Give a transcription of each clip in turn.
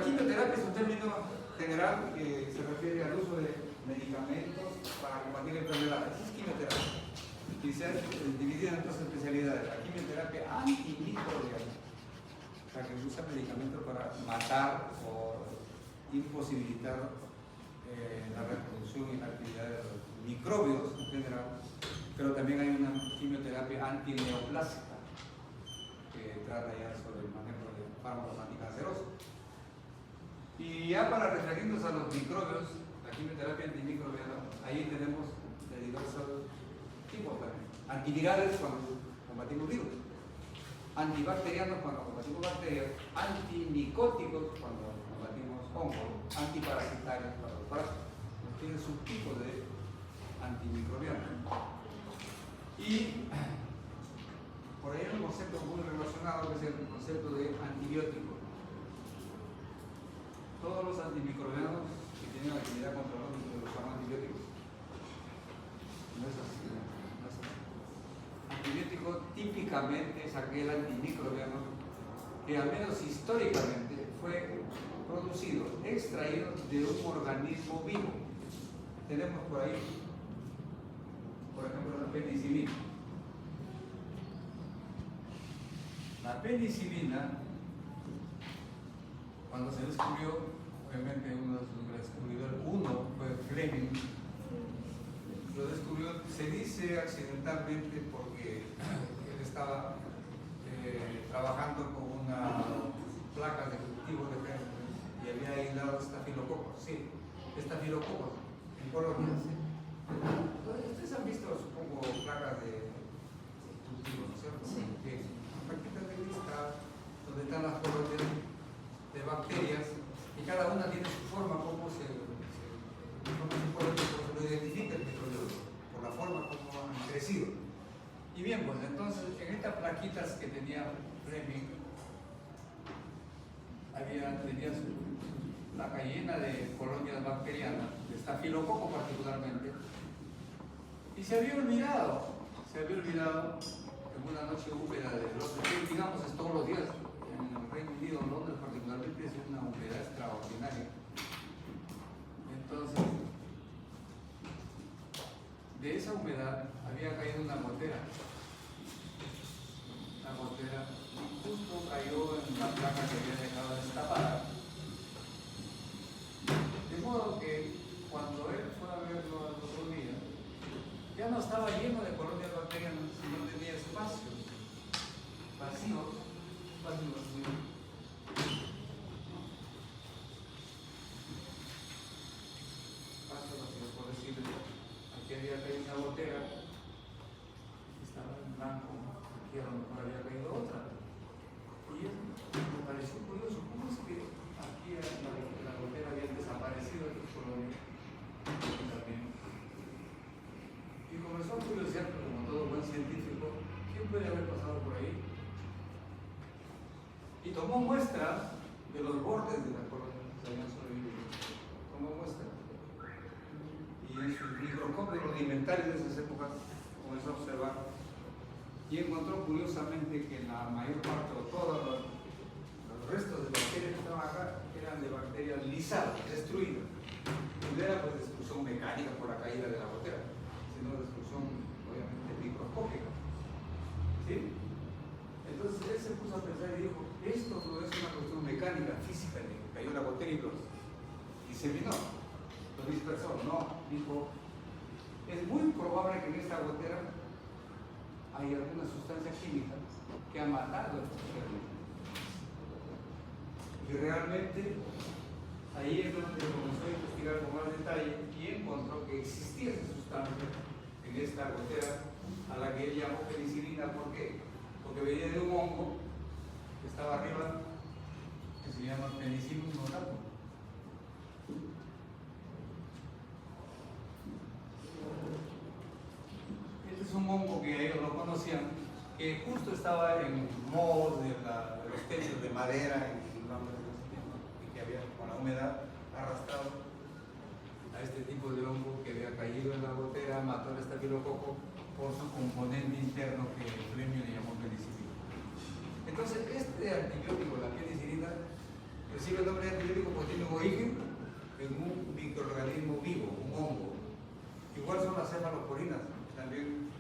quimioterapia es un término general que se refiere al uso de medicamentos para combatir enfermedades. Es quimioterapia. Y se ha dividido en dos especialidades: la quimioterapia antimicrobiana, o sea, que usa medicamentos para matar o imposibilitar la reproducción y la actividad de los microbios en general. Pero también hay una quimioterapia antineoplásica que trata ya sobre el manejo de fármacos anticancerosos. Y ya para referirnos a los microbios, la quimioterapia antimicrobiana, ahí tenemos de diversos tipos también. Antivirales cuando combatimos virus, antibacterianos cuando combatimos bacterias, antimicóticos cuando combatimos hongos, antiparasitarios para los parásitos. Tiene subtipos de antimicrobianos. Y por ahí hay un concepto muy relacionado que es el concepto de antibiótico. Todos los antimicrobianos que tienen actividad contra los microbios son antibióticos. No es así, no es así. Antibiótico típicamente es aquel antimicrobiano que al menos históricamente fue producido, extraído de un organismo vivo. Tenemos por ahí, por ejemplo, la penicilina. La penicilina, cuando se descubrió, obviamente uno de sus descubridores, uno fue Fleming, lo descubrió, se dice accidentalmente porque él estaba trabajando con una placa de cultivo de gérmenes y había aislado estafilococos, sí, estafilococos en Colombia, sí. Ustedes han visto, supongo, placas de cultivo, ¿no es cierto? Sí. Plaquitas de cristal, donde están las colonias de bacterias y cada una tiene su forma, cómo se lo identifica el microbioma, por la forma como han crecido. Y bien, pues entonces en estas plaquitas que tenía Fleming, tenía su placa llena de colonias bacterianas, de estafilococo particularmente, y se había olvidado en una noche húmeda de Londres, digamos, es todos los días, en el Reino Unido, en Londres particularmente, es una humedad extraordinaria. Entonces, de esa humedad había caído una gotera, y justo cayó en la placa que había dejado destapada. De modo que cuando él fue a verlo al otro día, ya no estaba lleno de colonias bacterianas, sino tenía espacios vacíos, por decirlo. Aquí había caído una gotera, estaba en blanco, aquí a lo mejor había caído otra. Y me pareció curioso, ¿cómo es que aquí la gotera había desaparecido de sus colonias? Y comenzó a curiosear, como todo buen científico, ¿quién puede haber pasado por ahí? Y tomó muestras de los bordes de la colonia que se habían sobrevivido. Tomó muestras. Y en sus microscopios rudimentarios de esas épocas comenzó a observar. Y encontró curiosamente que la mayor parte o todos los restos de bacterias que estaban acá eran de bacterias lisadas, destruidas. No era pues destrucción mecánica por la caída de la gotera, sino destrucción obviamente microscópica. ¿Sí? Entonces él se puso a pensar y dijo, esto no es una cuestión mecánica, física, de que cayó la gotera y los diseminó, los dispersó. No, dijo, es muy probable que en esta gotera hay alguna sustancia química que ha matado a estos gérmenes. Y realmente ahí es donde comenzó a investigar con más detalle y encontró que existía esa sustancia en esta gotera a la que él llamó penicilina. ¿Por qué? Porque venía de un hongo que estaba arriba, que se llama Penicillium notatum. Este es un hongo que ellos no conocían, que justo estaba en mohos de los techos de madera en Londres de ese tiempo, y que había, con la humedad, arrastrado a este tipo de hongo que había caído en la gotera, mató al estafilococo por su componente interno que Fleming le llamó penicilina. Entonces, este antibiótico, la penicilina, Recibe el nombre de antibiótico porque tiene origen en un microorganismo vivo, un hongo. Igual son las cefaloporinas, también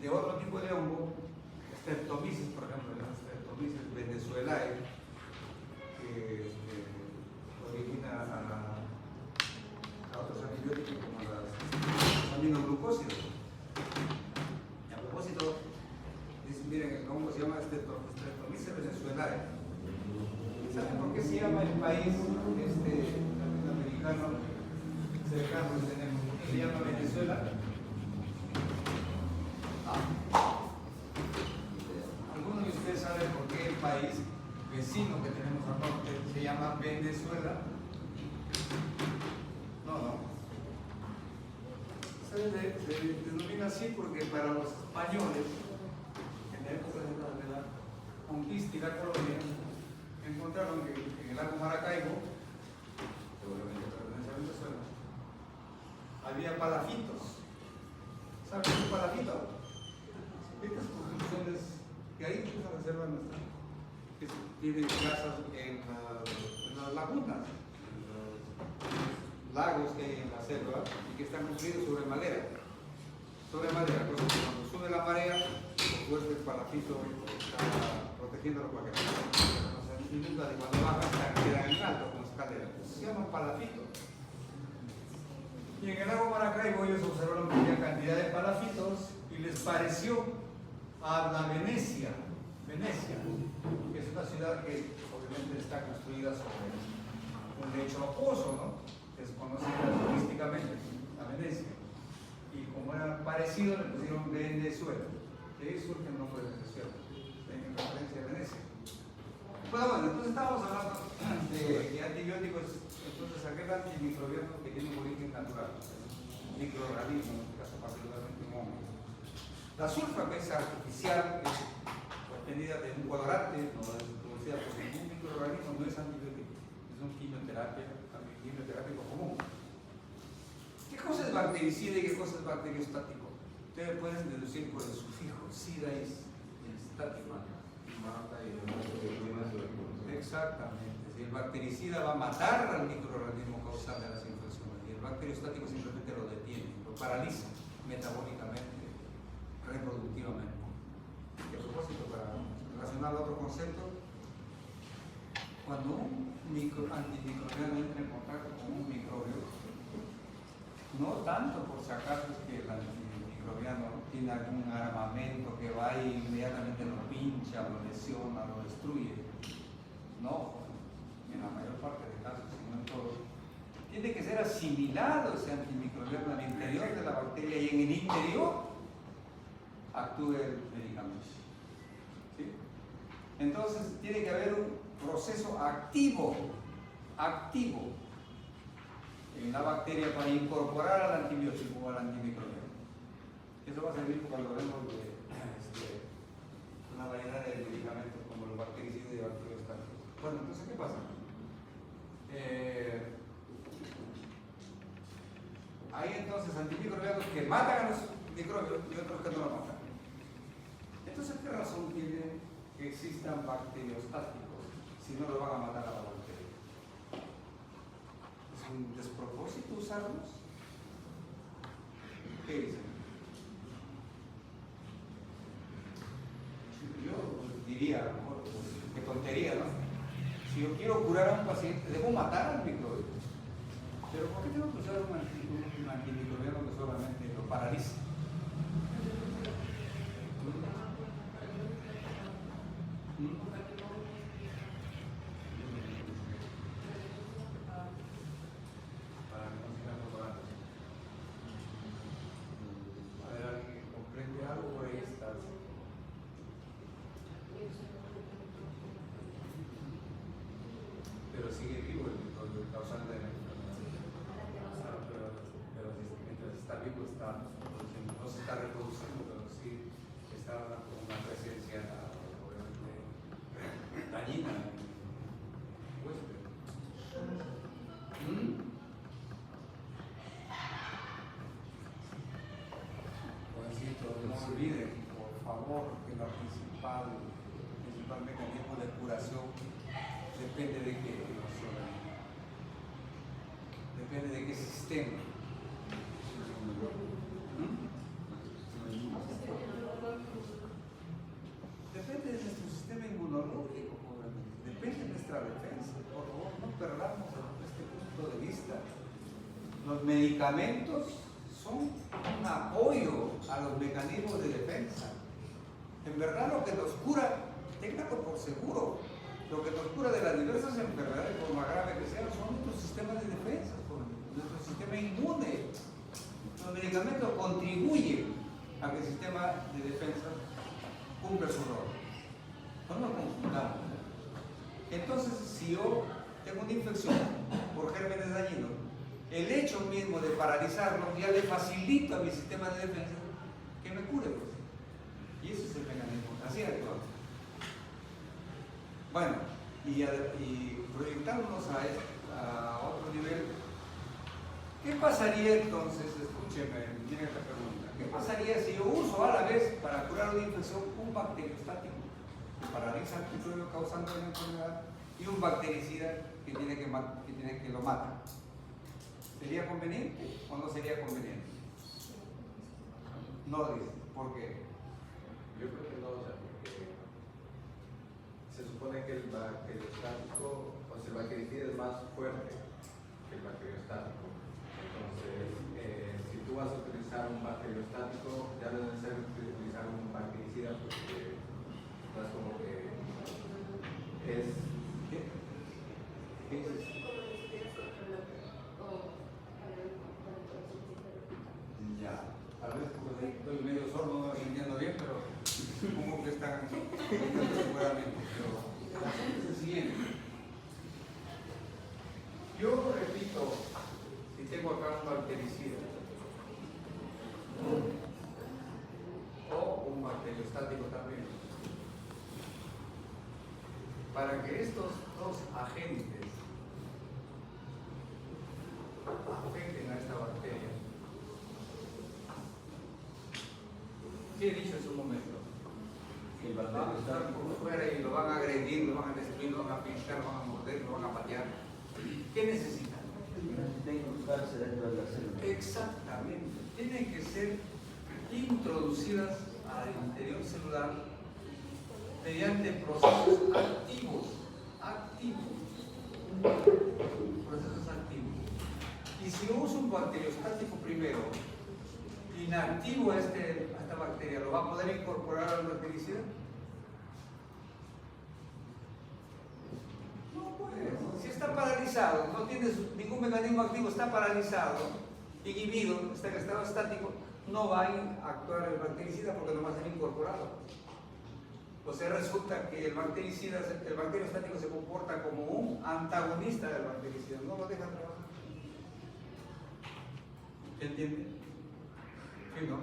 de otro tipo de hongo, Streptomyces, por ejemplo, la Streptomyces venezuelae, que origina a otros antibióticos como los aminoglucósidos. Y a propósito, dicen, miren, el hongo se llama Streptomyces venezuelae. ¿Saben por qué se llama el país latinoamericano cercano que tenemos? ¿Por qué se llama Venezuela? ¿Alguno de ustedes sabe por qué el país vecino que tenemos al norte se llama Venezuela? No. Se denomina así porque para los españoles, en la época de la conquista y la colonia, encontraron que en el lago Maracaibo, seguramente pertenece a Venezuela, había palafitos. ¿Saben qué es un palafito? Estas construcciones que hay en la reserva nuestra, que tienen casas en las lagunas, en los lagos que hay en la selva y que están construidos sobre madera. Cosa que cuando sube la marea, por suerte el palafito está protegiéndolo para que no se inunda, y cuando baja queda en alto como escalera. Eso se llama palafito. Y en el lago Maracaibo ellos observaron que había cantidad de palafitos y les pareció a la Venecia, que es una ciudad que obviamente está construida sobre un lecho acuoso, ¿no? Que es conocida turísticamente, la Venecia. Y como era parecido, le pusieron Venezuela. De ahí surge el nombre de Venezuela, en referencia a Venecia. Bueno, entonces estábamos hablando de antibióticos. Entonces, aquel antimicrobiano que tiene un origen natural, microorganismo, en este caso particularmente un hongo. La sulfa, que es artificial, es obtenida de un colorante, no es producida por ningún microorganismo, no es antibiótico, es un quimioterápico común. ¿Qué cosa es bactericida y qué cosa es bacteriostático? Ustedes pueden deducir por el sufijo, sida y estático. Exactamente. El bactericida va a matar al microorganismo causante de las infecciones y el bacteriostático simplemente lo detiene, lo paraliza metabólicamente, reproductivamente. Y a propósito, para relacionar otro concepto, cuando un antimicrobiano entra en contacto con un microbio, no tanto por si acaso es que el antimicrobiano tiene algún armamento que va y inmediatamente lo pincha, lo lesiona, lo destruye. No, en la mayor parte de casos, sino en todos, tiene que ser asimilado ese antimicrobiano al interior de la bacteria y en el interior actúe el medicamento. ¿Sí? Entonces tiene que haber un proceso activo en la bacteria para incorporar al antibiótico o al antimicrobiano. Eso va a servir cuando hablemos de una variedad de medicamentos como los bactericidas y bacteriostáticos. Bueno, entonces, ¿qué pasa? Hay entonces antimicrobianos que matan a los microbios y otros que no los matan. Entonces, ¿qué razón tiene que existan bacteriostáticos si no lo van a matar a la bacteria? ¿Es un despropósito usarlos? ¿Qué dicen? Yo diría, a lo mejor, qué tontería, ¿no? Si yo quiero curar a un paciente, debo matar al microbio. Pero ¿por qué tengo que usar un antimicrobiano que solamente lo paraliza? Para que no sigan propagando. A ver, ¿alguien comprende algo por ahí? Estás. Pero sigue vivo el causante de la enfermedad. Pero mientras está vivo, no se está reproduciendo, pero sí está con una presencia obviamente dañina en el huésped. Jovencito, no olviden, por favor, que el principal mecanismo de curación de Depende de qué emoción. Depende de qué sistema. Depende de nuestro sistema inmunológico, depende de nuestra defensa. Por favor, no perdamos este punto de vista. Los medicamentos son un apoyo a los mecanismos de defensa. En verdad, lo que nos cura, ténganlo por seguro, lo que nos cura de las diversas enfermedades, por más grave que sean, son nuestros sistemas de defensa, nuestro sistema inmune. Los medicamentos contribuyen a que el sistema de defensa cumpla su rol. No nos confundamos. Entonces, si yo tengo una infección por gérmenes dañinos, el hecho mismo de paralizarlo ya le facilita a mi sistema de defensa que me cure. Pues. Y ese es el mecanismo. Así actuamos. Bueno, y proyectándonos a otro nivel, ¿qué pasaría entonces? Escúcheme, miren esta pregunta. ¿Qué pasaría si yo uso a la vez para curar una infección un bacteriostático que paraliza el microbio causando la enfermedad y un bactericida que tiene que lo mata? ¿Sería conveniente o no sería conveniente? No dice. ¿Por qué? Yo creo que no, o sea, porque se supone que el bacteriostático, o sea, el bactericida es más fuerte que el bacteriostático. Entonces, si tú vas a utilizar un bacteriostático, ya no es necesario utilizar un bactericida porque no es como que es... ¿Qué dices? Ya, tal vez porque estoy medio sordo, no lo entiendo bien, pero supongo que están entendiendo seguramente. Pero el asunto es el siguiente. Yo repito, si tengo acá un bactericida o un bacteriostático también, para que estos dos agentes afecten a esta bacteria, ¿qué he dicho en su momento? Que el bacteria va a estar por fuera y lo van a agredir, lo van a destruir, lo van a pinchar, lo van a morder, lo van a patear. ¿Qué necesitan? Incrustarse dentro de la célula. Exactamente. Tienen que ser introducidas al interior celular mediante procesos activos. Procesos activos. Y si yo uso un bacteriostático primero, inactivo a esta bacteria, ¿lo va a poder incorporar al bactericida? No puede. Si está paralizado, no tiene ningún mecanismo activo, está paralizado, inhibido, está en estado estático, no va a actuar el bactericida porque no va a ser incorporado. O sea, resulta que el bacteriostático se comporta como un antagonista del bactericida, no lo deja trabajar. ¿Entienden? ¿Sí, no?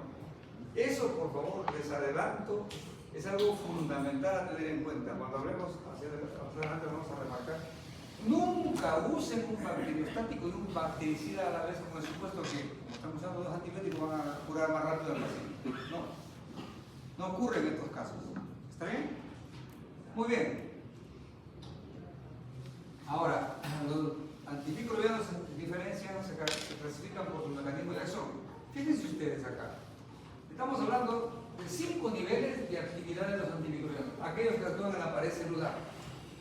Eso, por favor, les adelanto, es algo fundamental a tener en cuenta. Cuando hablemos hacia adelante vamos a remarcar. Nunca usen un bacteriostático y un bactericida a la vez con el supuesto que, como estamos usando dos antibióticos, van a curar más rápido al paciente. No ocurre en estos casos. ¿Está bien? Muy bien. Ahora, los antimicrobianos se diferencian, se clasifican por su mecanismo de acción. Fíjense ustedes acá. Estamos hablando de 5 niveles de actividad de los antimicrobianos. Aquellos que actúan en la pared celular,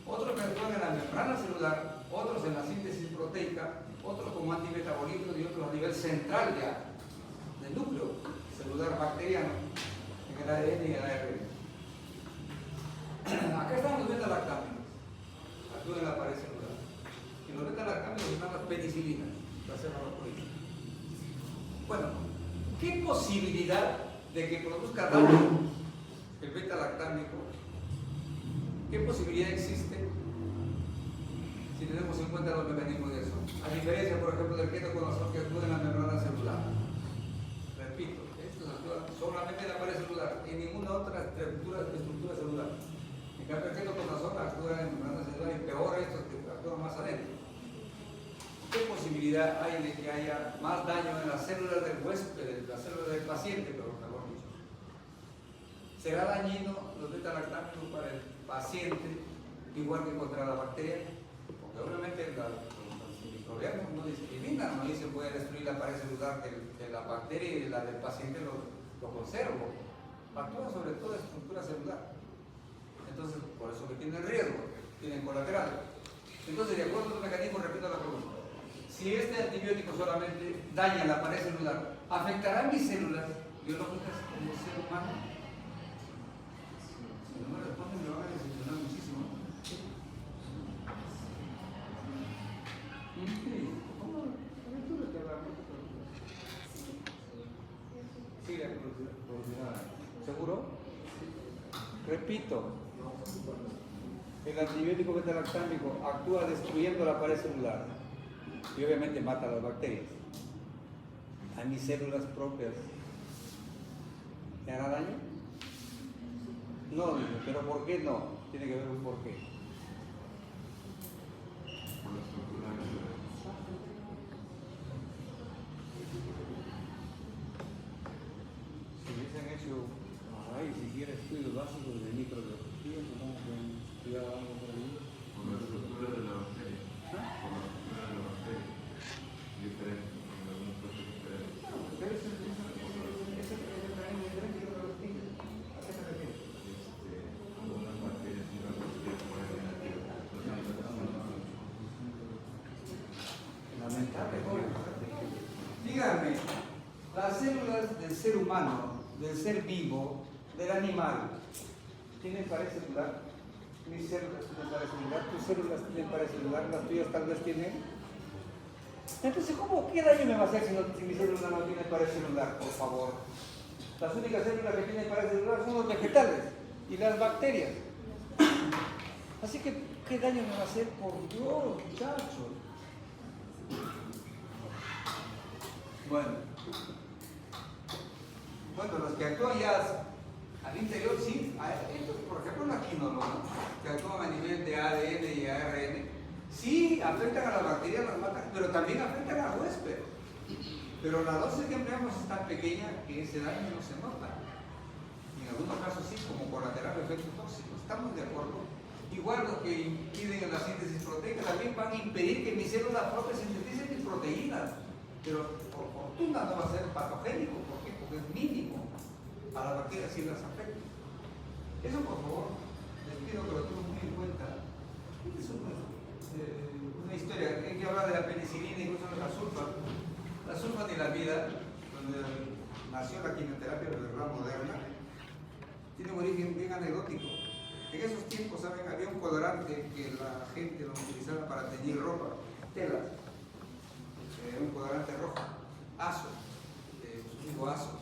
otros que actúan en la membrana celular, otros en la síntesis proteica, otros como antimetabolitos y otros a nivel central ya, del núcleo celular bacteriano, en el ADN y el ARN. Acá están los beta-lactámicos, actúan en la pared celular. Y los beta-lactámicos se llaman las penicilinas, las cefalosporines. Bueno, ¿qué posibilidad de que produzca daño el beta-lactámico? ¿Qué posibilidad existe si tenemos en cuenta los mecanismos de eso? A diferencia, por ejemplo, del ketoconazol que actúa en la membrana celular. Repito, estos actúan solamente en la pared celular, en ninguna otra estructura celular. En cambio, el ketoconazol actúa en membrana celular y peor estos que actúan más adentro. ¿Qué posibilidad hay de que haya más daño en las células del huésped, en las células del paciente, pero mejor dicho? ¿Será dañino los beta-lactámicos para el paciente igual que contra la bacteria, porque obviamente los microbianos no discriminan, no dicen voy a destruir la pared celular de la bacteria y la del paciente lo conservo. Actúa sobre toda estructura celular. Entonces, por eso que tienen riesgo, tienen colaterales. Entonces, de acuerdo a los mecanismos, repito la pregunta. Si este antibiótico solamente daña la pared celular, ¿afectará mis células biológicas como ser humano? Si no me responden, me van a decepcionar muchísimo. ¿Seguro? Repito, el antibiótico beta-lactámico actúa destruyendo la pared celular y obviamente mata a las bacterias. A mis células propias, ¿me hará daño? No, pero ¿por qué no? Tiene que haber un porqué. Por la estructura de la Si hubiesen hecho, ay, siquiera estudios básicos de microbiología, supongo que estudiaba algo por ahí. por la estructura de la bacteria. Por la estructura de la bacteria. Diferente, con algunos procesos diferentes. Pero ese también es diferente de los tigres. ¿A qué se refiere? Algunas bacterias y otras bacterias pueden tener Lamentable, joven. Dígame, las células del ser humano, del ser vivo, del animal, ¿tienen pared celular? Mis células tienen pared celular, tus células tienen pared celular, las tuyas tal vez tienen. Entonces, ¿qué daño me va a hacer si mi célula no tiene pared celular, por favor? Las únicas células que tienen pared celular son los vegetales y las bacterias. Así que, ¿qué daño me va a hacer? Por Dios, muchachos. Bueno, los que actúan ya al interior, sí, estos, por ejemplo, la quinolona, que actúan a nivel de ADN y ARN, sí afectan a las bacterias, las matan, pero también afectan al huésped. Pero la dosis que empleamos es tan pequeña que ese daño no se nota. Y en algunos casos sí, como colateral efecto tóxico. ¿Estamos de acuerdo? Igual los que impiden la síntesis proteica también van a impedir que mis células propias sinteticen mis proteínas. Pero por fortuna no va a ser patogénico. ¿Por qué? Porque es mínimo. A las bacterias sí las afecta. Eso, por favor, les pido que lo tomen muy en cuenta. Es una historia. Hay que hablar de la penicilina y incluso de la sulfa. La sulfanilabida, donde nació la quimioterapia de verdad moderna, tiene un origen bien anecdótico. En esos tiempos, ¿saben? Había un colorante que la gente lo utilizaba para teñir ropa, telas. Era un colorante rojo, azo, digo azos.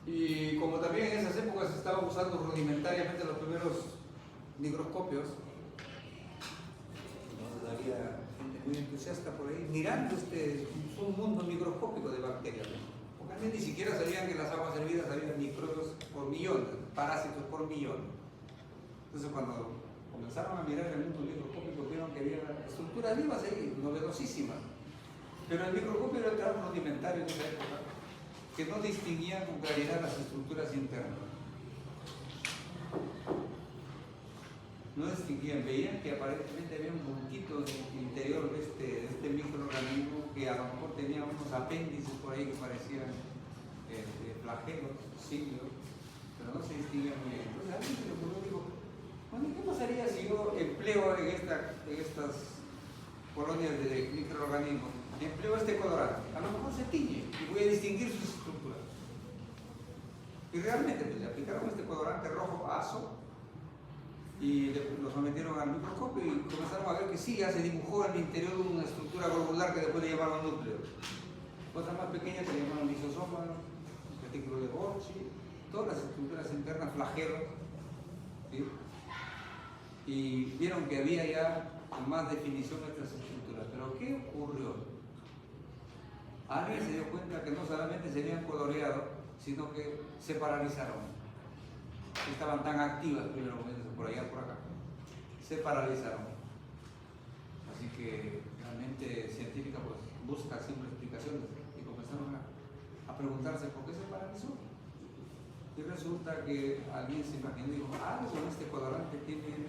Y como también en esas épocas se estaban usando rudimentariamente los primeros microscopios, había gente muy entusiasta por ahí mirando un mundo microscópico de bacterias. Porque antes ni siquiera sabían que en las aguas hervidas había microbios por millones, parásitos por millones. Entonces cuando comenzaron a mirar el mundo microscópico vieron que había estructuras vivas ahí, novedosísimas. Pero el microscopio era tan rudimentario en esa época que no distinguían con claridad las estructuras internas. No distinguían, veían que aparentemente había un poquito en el interior de este microorganismo que a lo mejor tenía unos apéndices por ahí que parecían flagelos, cilios, pero no se distinguían muy bien. Entonces a alguien se le ocurrió, digo, bueno, ¿qué pasaría si yo empleo en estas colonias de microorganismos, empleo este colorante? A lo mejor se tiñe y voy a distinguir sus estructuras. Y realmente pues, le aplicaron este colorante rojo azo y lo sometieron al microscopio y comenzaron a ver que sí, ya se dibujó en el interior una estructura globular que después le llamaron núcleo. Cosas más pequeñas que le llamaron lisosoma, retículo de Golgi, todas las estructuras internas, flagelos, ¿sí? Y vieron que había ya más definición de estas estructuras. Pero ¿qué ocurrió? Alguien se dio cuenta que no solamente se habían coloreado, sino que se paralizaron. Estaban tan activas, primero por allá, por acá. Se paralizaron. Así que la mente científica pues, busca siempre explicaciones y comenzaron a preguntarse por qué se paralizó. Y resulta que alguien se imaginó y dijo, algo en este colorante tiene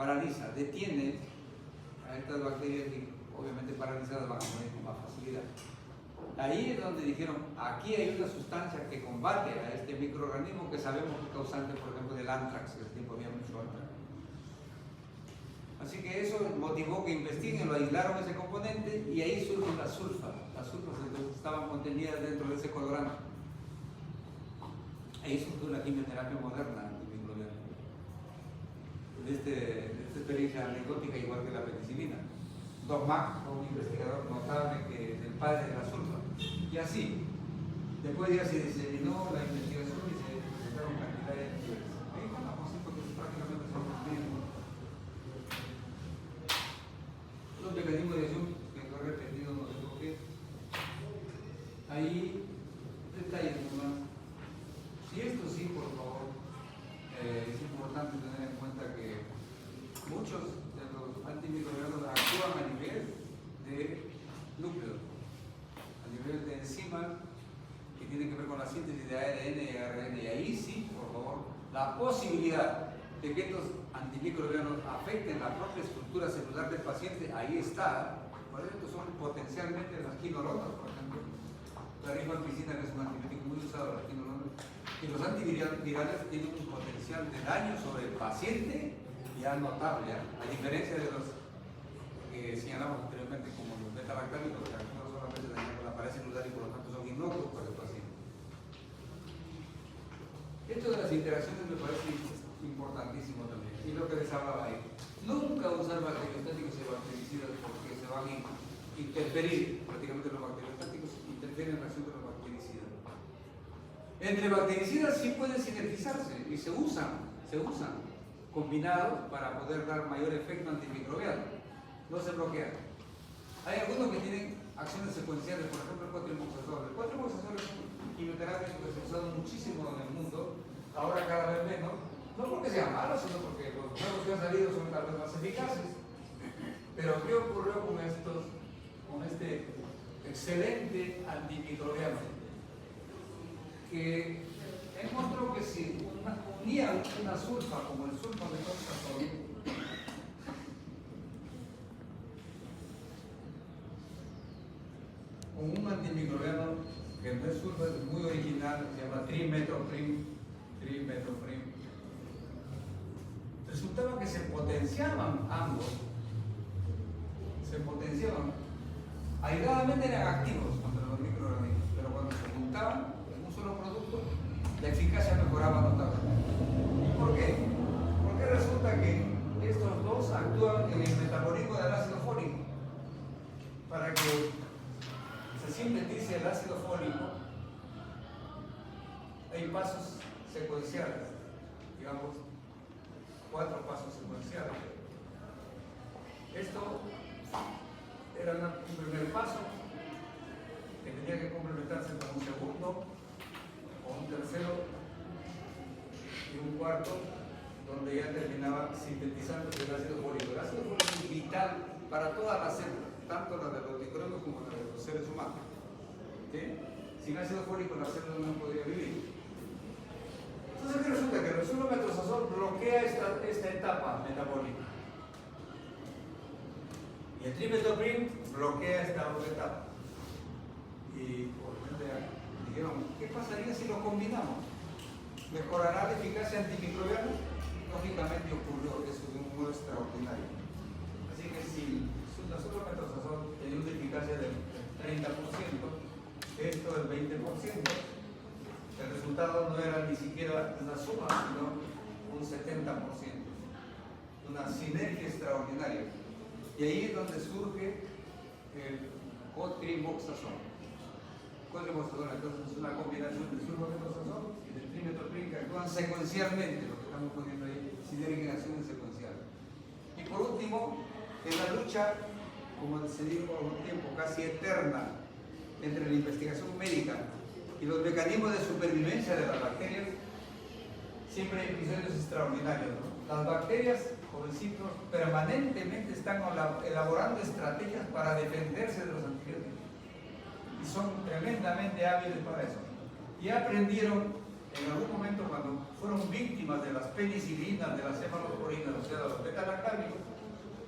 paraliza, detiene a estas bacterias que obviamente paralizadas van a morir con más facilidad. Ahí es donde dijeron, aquí hay una sustancia que combate a este microorganismo que sabemos que es causante, por ejemplo, del anthrax, que en el tiempo había mucho anthrax. Así que eso motivó que investiguen, lo aislaron ese componente y ahí surgen las sulfas. Las sulfas estaban contenidas dentro de ese colorante. Ahí surgió la quimioterapia moderna antimicrobiana. De esta experiencia anecdótica, igual que la penicilina. Doc Mack fue un investigador notable que es el padre de la sulfa. Y así, después ya se diseminó la investigación y se presentaron cantidades de estudios. Ahí están los conceptos que prácticamente son los mismos. Los mecanismos de acción que lo he repetido, no sé por qué. Ahí, detalles nomás. Y esto sí, por favor, es importante tener en cuenta que muchos de los antimicrobianos actúan a nivel de núcleos, a nivel de enzimas que tienen que ver con la síntesis de ADN y ARN. Y ahí sí, por favor, la posibilidad de que estos antimicrobianos afecten la propia estructura celular del paciente, ahí está. Por eso son potencialmente las quinolonas, por ejemplo. La rifampicina, que es un antibiótico muy usado, las quinolonas. Y los antivirales tienen un potencial de daño sobre el paciente ya notable, a diferencia de los que señalamos anteriormente como los beta-lactámicos, que actúan solamente dañando la pared celular y por lo tanto son inocuos para el paciente. Esto de las interacciones me parece importantísimo también, y lo que les hablaba ahí. Nunca usar bacteriostáticos y bactericidas porque se van a interferir, prácticamente los bacteriostáticos interfieren en la acción de los bactericidas. Entre bactericidas sí pueden sinergizarse y se usan combinados para poder dar mayor efecto antimicrobiano. No se bloquean. Hay algunos que tienen acciones secuenciales, por ejemplo el 4-himoxazol. El 4-himoxazol es un quimioterapia que se ha usado muchísimo en el mundo, ahora cada vez menos, no porque sea malo, sino porque los nuevos que han salido son tal vez más eficaces. Pero ¿qué ocurrió con este excelente antimicrobiano? Que encontró que si unía una sulfa como el sulfametoxazol con un antimicrobiano que no es sulfa, es muy original, se llama trimetoprim, resultaba que se potenciaban ambos, aisladamente eran activos contra los microorganismos, pero cuando se juntaban en un solo producto, la eficacia mejoraba notablemente. ¿Y por qué? Porque resulta que estos dos actúan en el metabolismo del ácido fólico. Para que se sintetice el ácido fólico, hay pasos secuenciales, digamos, 4 pasos secuenciales. Esto era un primer paso que tenía que complementarse con un segundo, con un tercero y un cuarto, donde ya terminaba sintetizándose el ácido fólico. El ácido fólico es vital para todas las células, tanto las de los microbios como las de los seres humanos. ¿Sí? Sin ácido fólico la célula no podría vivir. Entonces, ¿qué resulta? Que el sulfametozazol bloquea esta etapa metabólica. Y el trimetoprim bloquea esta otra etapa. Y obviamente dijeron, ¿qué pasaría si lo combinamos? ¿Mejorará la eficacia antimicrobiana? Lógicamente ocurrió eso de un modo extraordinario. Así que si la sulfametozazol tenía una eficacia del 30%, esto del 20%, el resultado no era ni siquiera una suma, sino un 70%. Una sinergia extraordinaria. Y ahí es donde surge el cotrimoxazol. Cotrimoxazol, entonces, es una combinación de sulfametozazol y del trimetoprim que actúan secuencialmente, lo que estamos poniendo ahí, sinergia en acciones secuenciales. Y por último, en la lucha, como se dijo por un tiempo, casi eterna entre la investigación médica y los mecanismos de supervivencia de las bacterias, siempre hay episodios extraordinarios, ¿no? Las bacterias, jovencitos, permanentemente están elaborando estrategias para defenderse de los antibióticos y son tremendamente hábiles para eso. Y aprendieron en algún momento, cuando fueron víctimas víctimas de las penicilinas, de las cefalosporinas, o sea, de los beta-lactámicos,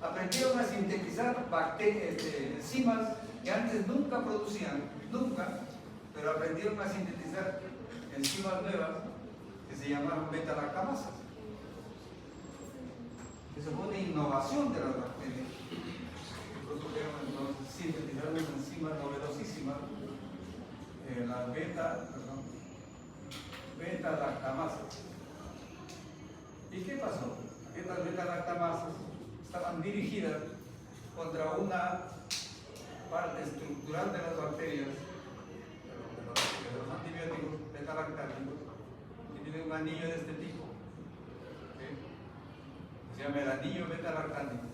aprendieron a sintetizar enzimas que antes nunca producían, nunca, pero aprendieron a sintetizar enzimas nuevas que se llamaron beta-lactamasas. Eso fue una innovación de las bacterias. Pudieron entonces sintetizar unas enzimas novedosísimas, las beta-lactamasas. ¿Y qué pasó? Estas beta-lactamasas estaban dirigidas contra una parte estructural de las bacterias, de los antibióticos beta-lactámicos, que tiene un anillo de este tipo. ¿Sí? Se llama el anillo beta-lactámico.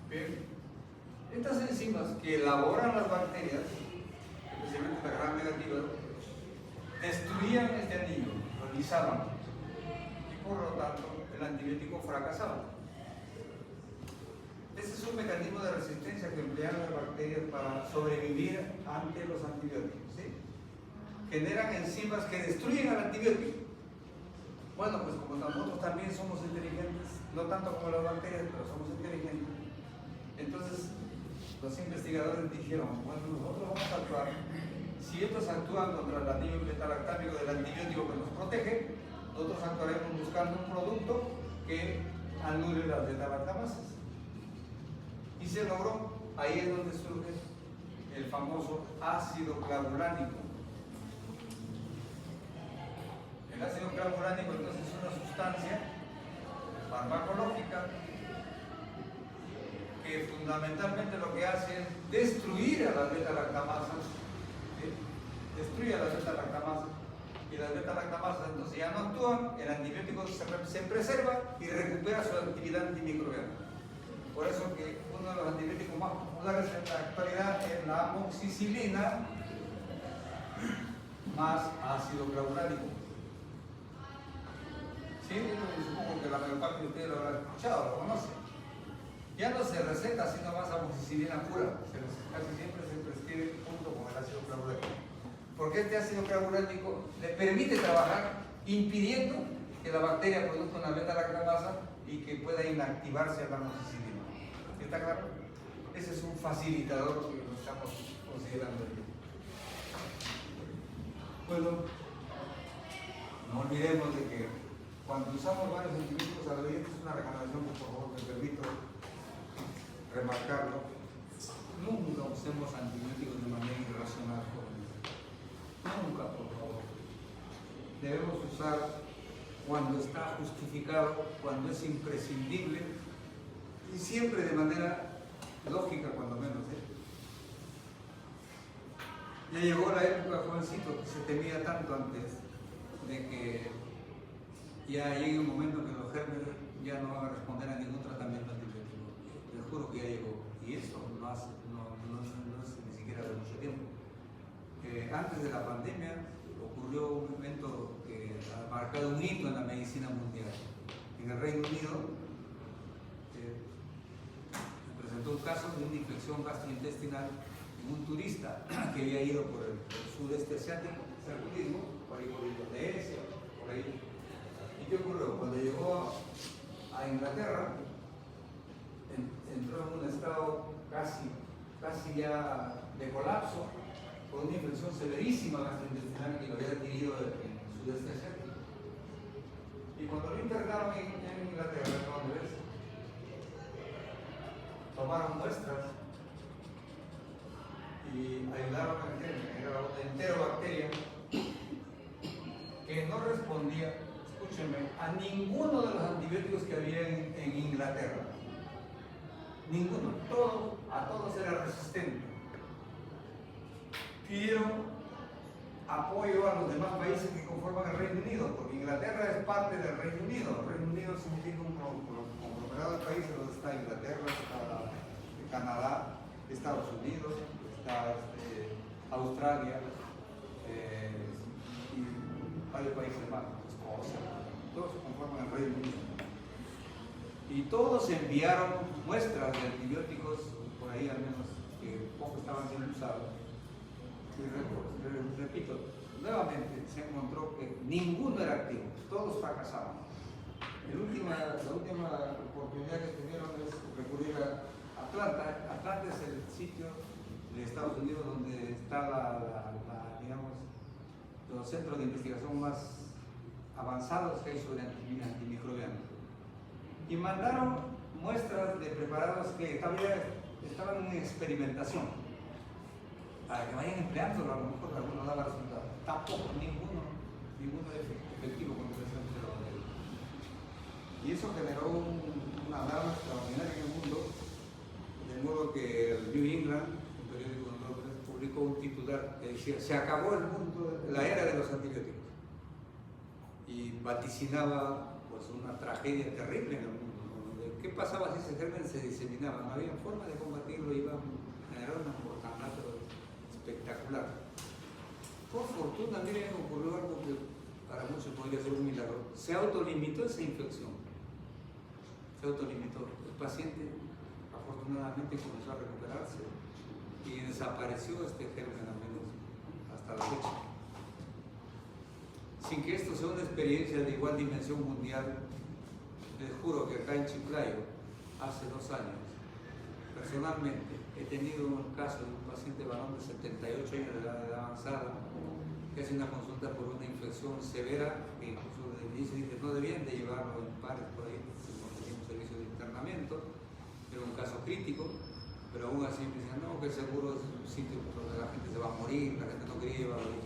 Bien. Estas enzimas que elaboran las bacterias, especialmente la gram negativa, destruían este anillo, lo lisaban, y por lo tanto el antibiótico fracasaba. Este es un mecanismo de resistencia que emplean las bacterias para sobrevivir ante los antibióticos, ¿sí? Generan enzimas que destruyen al antibiótico. Bueno, pues como nosotros también somos inteligentes, no tanto como las bacterias, pero somos inteligentes, entonces los investigadores dijeron, bueno, nosotros vamos a actuar, si estos actúan contra el anillo beta-lactámico del antibiótico que nos protege, nosotros actuaremos buscando un producto que anule las beta-lactamasas. Y se logró. Ahí es donde surge el famoso ácido clavulánico. El ácido clavulánico entonces es una sustancia farmacológica que fundamentalmente lo que hace es destruir a las beta-lactamasas, ¿sí? Destruye a las beta-lactamasas, y las beta-lactamasas entonces ya no actúan, el antibiótico se preserva y recupera su actividad antimicrobiana. Por eso que uno de los antibióticos más populares en la actualidad es la amoxicilina más ácido clavulánico. Sí, supongo que la mayor parte de ustedes lo habrán escuchado, lo conocen. Ya no se receta sino más amoxicilina pura, casi siempre se prescribe junto con el ácido clavulánico. Porque este ácido clavulánico le permite trabajar impidiendo que la bacteria produzca una beta-lactamasa y que pueda inactivarse a la amoxicilina. ¿Está claro? Ese es un facilitador que lo estamos considerando aquí. Bueno, no olvidemos de que cuando usamos varios antibióticos a la vez, es una recomendación que por favor me permito remarcarlo, nunca usemos antibióticos de manera irracional, jóvenes. Nunca, por favor. Debemos usar cuando está justificado, cuando es imprescindible y siempre de manera lógica, cuando menos. Ya llegó la época, jovencito, que se temía tanto antes de que ya llegue un momento que los gérmenes ya no van a responder a ningún tratamiento antibiótico. Les juro que ya llegó. Y eso no es ni siquiera de mucho tiempo. Antes de la pandemia ocurrió un evento que ha marcado un hito en la medicina mundial. En el Reino Unido se presentó un caso de una infección gastrointestinal en un turista que había ido por el sudeste asiático, hacer turismo, por ahí por Indonesia, por ahí. ¿Y qué ocurrió? Cuando llegó a Inglaterra, entró en un estado casi ya de colapso, con una infección severísima gastrointestinal que lo había adquirido en el sudeste asiático. Y cuando lo internaron en Inglaterra, en Londres, tomaron muestras y ayudaron a generar una enterobacteria que no respondía, escúchenme, a ninguno de los antibióticos que había en Inglaterra. Ninguno, a todos era resistente. Pidieron apoyo a los demás países que conforman el Reino Unido, porque Inglaterra es parte del Reino Unido. El Reino Unido significa un conglomerado de países donde está Inglaterra, está Canadá, Estados Unidos, está Australia y varios países más, Escocia, todos conforman el Reino Unido. Y todos enviaron muestras de antibióticos, por ahí al menos, que poco estaban siendo usados. Y repito, nuevamente se encontró que ninguno era activo, todos fracasaban. La última oportunidad que tuvieron es recurrir a Atlanta. Atlanta es el sitio de Estados Unidos donde está digamos, los centros de investigación más avanzados que hay sobre antimicrobianos. Y mandaron muestras de preparados que estaban en experimentación para que vayan empleándolo, a lo mejor alguno daba resultados. Tampoco, ninguno efectivo contra ese enfermedad. Y eso generó una alarma extraordinaria en el mundo, de modo que el New England, un periódico de Londres, publicó un titular que decía: se acabó el mundo, la era de los antibióticos. Y vaticinaba pues una tragedia terrible en el mundo, ¿no? ¿Qué pasaba si ese germen se diseminaba? No había forma de combatirlo, iba a generar un mortandad espectacular. Por fortuna, miren, ocurrió algo que para muchos podría ser un milagro. Se autolimitó esa infección. Se autolimitó. El paciente afortunadamente comenzó a recuperarse y desapareció este germen, al menos hasta la fecha. Sin que esto sea una experiencia de igual dimensión mundial, les juro que acá en Chiclayo, hace 2 años, personalmente he tenido un caso de un paciente varón de 78 años de edad avanzada que hace una consulta por una infección severa que incluso dice que no debían de llevarlo en pares por ahí, no tenía un servicio de internamiento, era un caso crítico, pero aún así me decían, no, que seguro es un sitio donde la gente se va a morir, la gente no quería llevarlo.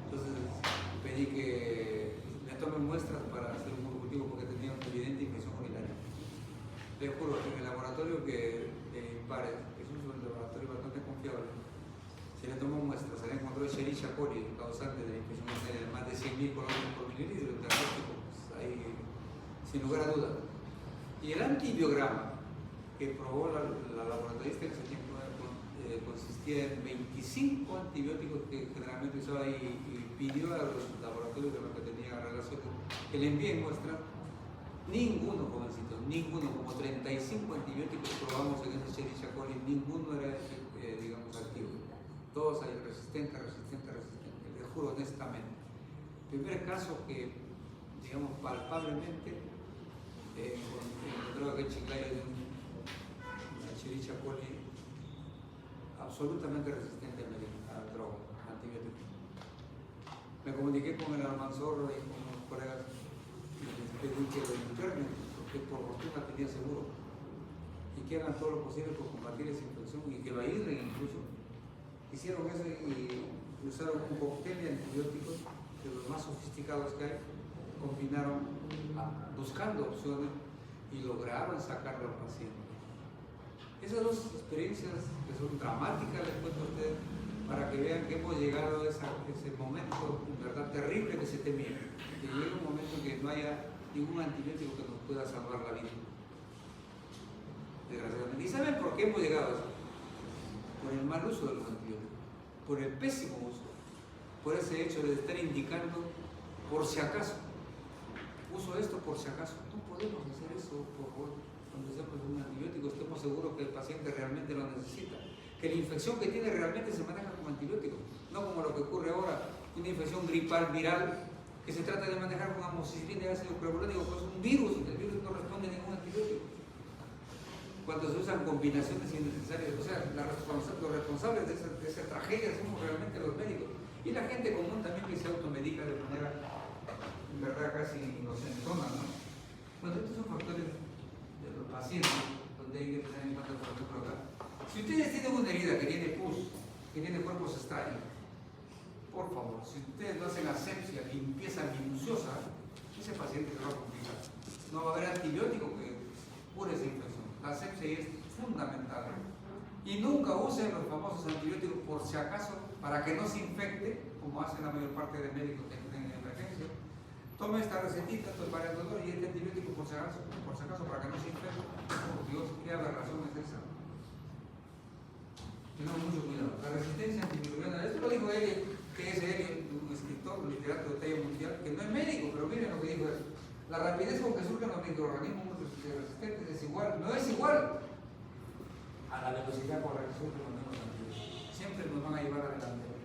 Entonces pedí que me tomen muestras para hacer un cultivo porque tenía una evidente infección urinaria. Les juro que en el laboratorio que Pares, que es un laboratorio bastante confiable, se le tomó muestras, se le encontró Escherichia coli, causante de la infección urinaria de más de 100.000 colonias por mililitro, el diagnóstico, pues, ahí, sin lugar a dudas. Y el antibiograma que probó la laboratorista en ese tiempo consistía en 25 antibióticos que generalmente usaba y pidió a los laboratorios de los que tenía relación que le envíen muestras. Ninguno, jovencito, ninguno, como 35 antibióticos probamos en ese Escherichia coli, ninguno era, digamos, activo. Todos hay resistente. Les juro honestamente. Primer caso que, digamos, palpablemente encontraba que en Chiclayo de una Escherichia coli absolutamente resistente a la droga, antibióticos. Me comuniqué con el Almanzor y con los colegas y les pedí que lo internen, porque por fortuna tenía seguro, y que hagan todo lo posible por combatir esa infección y que lo aíslen incluso. Hicieron eso y usaron un cóctel de antibióticos de los más sofisticados que hay, combinaron buscando opciones y lograron sacarlo al paciente. Esas dos experiencias que son dramáticas, les cuento a ustedes, para que vean que hemos llegado a ese momento, en verdad, terrible que se temía. Que llegue un momento en que no haya ningún antibiótico que nos pueda salvar la vida. Desgraciadamente. ¿Y saben por qué hemos llegado a eso? Por el mal uso de los antibióticos, por el pésimo uso, por ese hecho de estar indicando por si acaso. Uso esto por si acaso. No podemos hacer eso, por favor. Cuando usamos un antibiótico, estemos seguros que el paciente realmente lo necesita, que la infección que tiene realmente se maneja como antibiótico, no como lo que ocurre ahora, una infección gripal viral que se trata de manejar con amoxicilina y ácido clorhídrico, pues es un virus, el virus no responde a ningún antibiótico. Cuando se usan combinaciones innecesarias, o sea, los responsables de esa tragedia somos realmente los médicos y la gente común también que se automedica de manera, en verdad, casi inocentona, ¿no? Bueno, estos son factores de los pacientes donde hay que tener en cuenta, por ejemplo, acá. Si ustedes tienen una herida que tiene pus, que tiene cuerpos extraños, por favor, si ustedes no hacen asepsia, limpieza minuciosa, ese paciente se va a complicar. No va a haber antibiótico que cure esa infección. La asepsia es fundamental. Y nunca usen los famosos antibióticos por si acaso, para que no se infecte, como hacen la mayor parte de médicos que están en emergencia. Tome esta recetita para el dolor y este antibiótico por si acaso, para que no se infecte. Oh, Dios, qué aberración es esa. Tenemos mucho cuidado. La resistencia antimicrobiana, esto lo dijo él, que es él, un escritor, un literato de talla mundial, que no es médico, pero miren lo que dijo él. La rapidez con que surgen los microorganismos resistentes es igual, no es igual a la velocidad con la que surgen los nuevos antibióticos. Siempre nos van a llevar adelante.